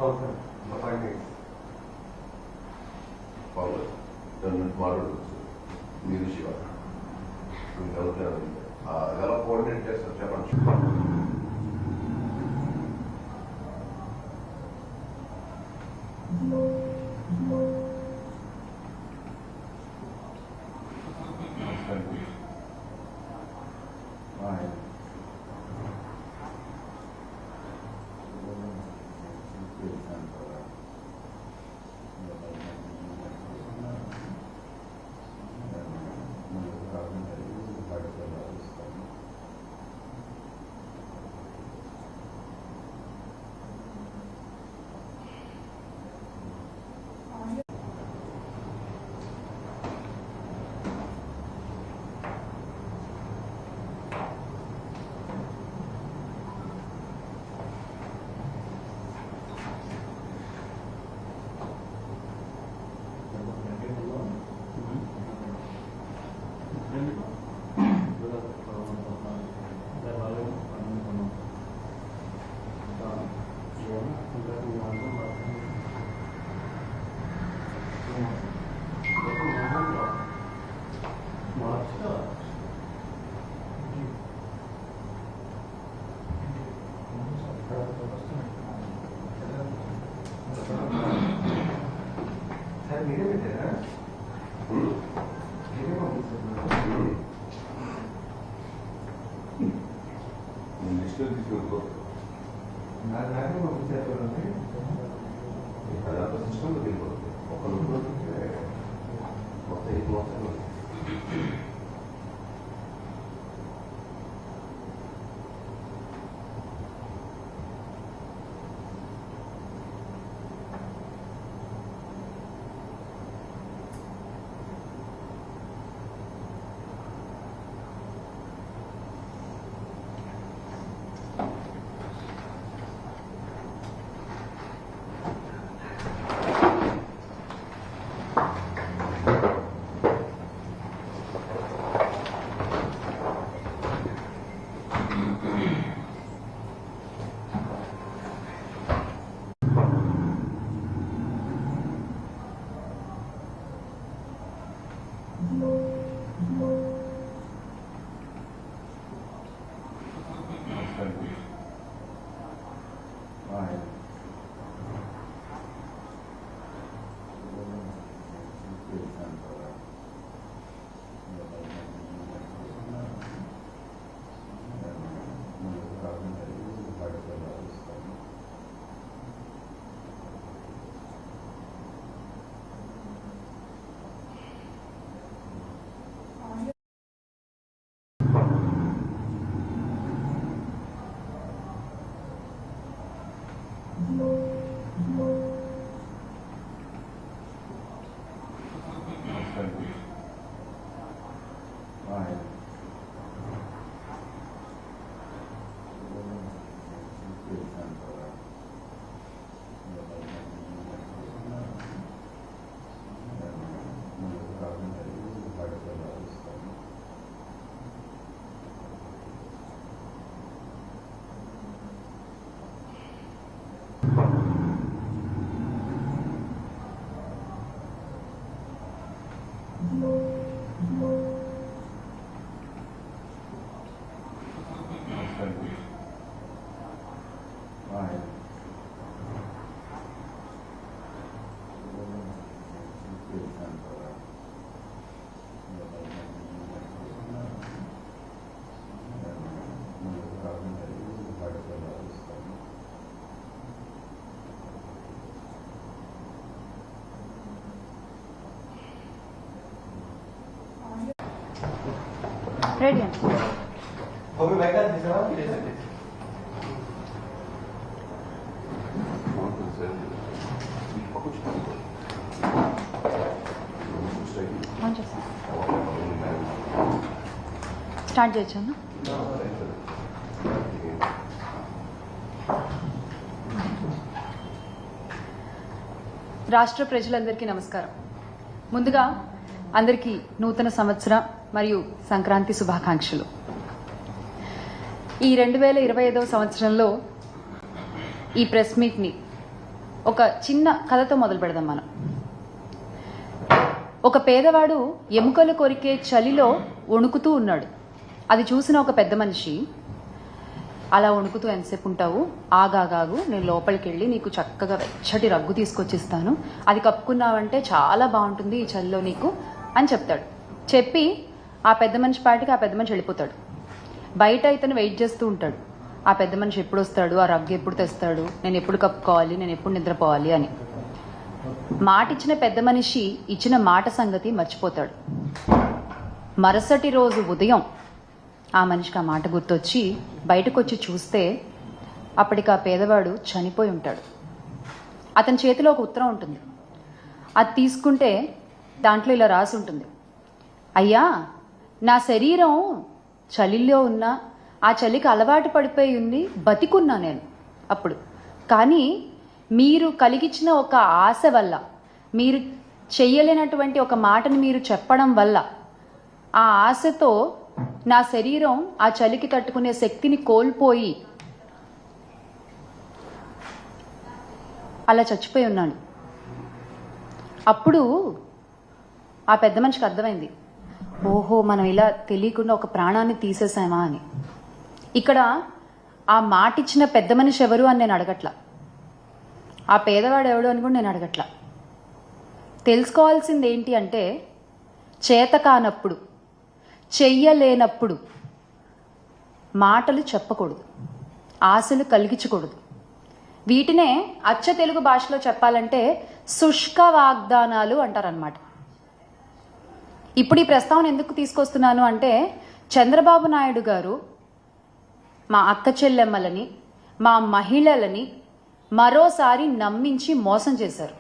Okay. The findings. Power. Then model. Leadership. ఎలా coordinate చేస్తారు చెప్పండి. Ready. Hobi baca di sana. Start చేయొచ్చా? రాష్ట్ర ప్రజలందరికీ నమస్కారం. ముందుగా అందరికీ నూతన సంవత్సర మరియు సంక్రాంతి శుభాకాంక్షలు. ఈ 2025వ సంవత్సరంలో ఈ ప్రెస్ మీట్ని ఒక చిన్న కథతో మొదలు పెడదాం మనం. ఒక పేదవాడు ఎముకలు కొరికే చలిలో వణుకుతూ ఉన్నాడు. అది చూసిన ఒక పెద్ద మనిషి, అలా వణుకుతూ ఎంతసేపు ఉంటావు, ఆగాగాగు, నేను లోపలికి వెళ్ళి నీకు చక్కగా వెచ్చటి రగ్గు తీసుకొచ్చిస్తాను, అది కప్పుకున్నావంటే చాలా బాగుంటుంది ఈ చలిలో నీకు అని చెప్తాడు. చెప్పి ఆ పెద్ద మనిషి పాటికి ఆ పెద్ద మనిషి వెళ్ళిపోతాడు. బయట ఇతను వెయిట్ చేస్తూ ఉంటాడు, ఆ పెద్ద మనిషి ఎప్పుడు వస్తాడు, ఆ రగ్గు ఎప్పుడు తెస్తాడు, నేను ఎప్పుడు కప్పుకోవాలి, నేను ఎప్పుడు నిద్రపోవాలి అని. మాట ఇచ్చిన పెద్ద మనిషి ఇచ్చిన మాట సంగతి మర్చిపోతాడు. మరుసటి రోజు ఉదయం ఆ మనిషికి ఆ మాట గుర్తొచ్చి బయటకు వచ్చి చూస్తే అప్పటికి ఆ పేదవాడు చనిపోయి ఉంటాడు. అతని చేతిలో ఒక ఉత్తరం ఉంటుంది. అది తీసుకుంటే దాంట్లో ఇలా రాసి ఉంటుంది, అయ్యా, నా శరీరం చలిలో ఉన్నా ఆ చలికి అలవాటు పడిపోయి ఉంది, బతికున్నా నేను అప్పుడు. కానీ మీరు కలిగించిన ఒక ఆశ వల్ల, మీరు చెయ్యలేనటువంటి ఒక మాటని మీరు చెప్పడం వల్ల, ఆ ఆశతో నా శరీరం ఆ చలికి తట్టుకునే శక్తిని కోల్పోయి అలా చచ్చిపోయి ఉన్నాను. అప్పుడు ఆ పెద్ద మనిషికి అర్థమైంది, ఓహో, మనం ఇలా తెలియకుండా ఒక ప్రాణాన్ని తీసేసామా అని. ఇక్కడ ఆ మాట ఇచ్చిన పెద్ద మనిషి ఎవరు అని నేను అడగట్లా, ఆ పేదవాడు ఎవడు అని కూడా నేను అడగట్లా. తెలుసుకోవాల్సింది ఏంటి అంటే, చేత కానప్పుడు, చెయ్యలేనప్పుడు మాటలు చెప్పకూడదు, ఆశలు కలిగించకూడదు. వీటినే అచ్చ తెలుగు భాషలో చెప్పాలంటే శుష్క వాగ్దానాలు అంటారనమాట. ఇప్పుడు ఈ ప్రస్తావన ఎందుకు తీసుకొస్తున్నాను అంటే, చంద్రబాబు నాయుడు గారు మా అక్క చెల్లెమ్మలని, మా మహిళలని మరోసారి నమ్మించి మోసం చేశారు.